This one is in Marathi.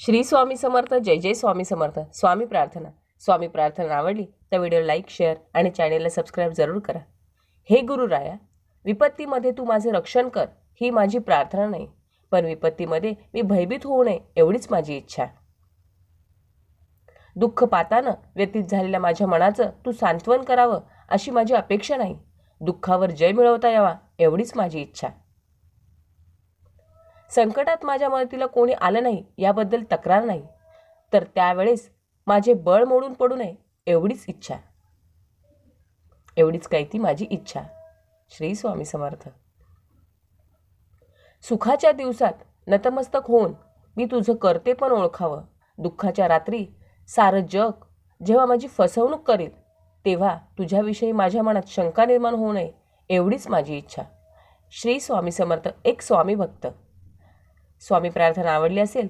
श्री स्वामी समर्थ. जय जय स्वामी समर्थ. स्वामी प्रार्थना आवडली तर व्हिडिओ लाईक, शेअर आणि चॅनेलला सबस्क्राईब जरूर करा. हे गुरुराया, विपत्तीमध्ये तू माझे रक्षण कर ही माझी प्रार्थना नाही, पण विपत्तीमध्ये मी भयभीत होऊ नये एवढीच माझी इच्छा. दुःख पातानं व्यतीत झालेल्या माझ्या मनाचं तू सांत्वन करावं अशी माझी अपेक्षा नाही. दुःखावर जय मिळवता यावा एवढीच माझी इच्छा. संकटात माझ्या मदतीला कोणी आलं नाही याबद्दल तक्रार नाही, तर त्यावेळेस माझे बळ मोडून पडू नये एवढीच इच्छा. एवढीच काही ती माझी इच्छा. श्री स्वामी समर्थ. सुखाच्या दिवसात नतमस्तक होऊन मी तुझं करते पण ओळखावं. दुःखाच्या रात्री सारं जग जेव्हा माझी फसवणूक करेल तेव्हा तुझ्याविषयी माझ्या मनात शंका निर्माण होऊ नये एवढीच माझी इच्छा. श्री स्वामी समर्थ. एक स्वामी भक्त. स्वामी प्रार्थना आवडली असेल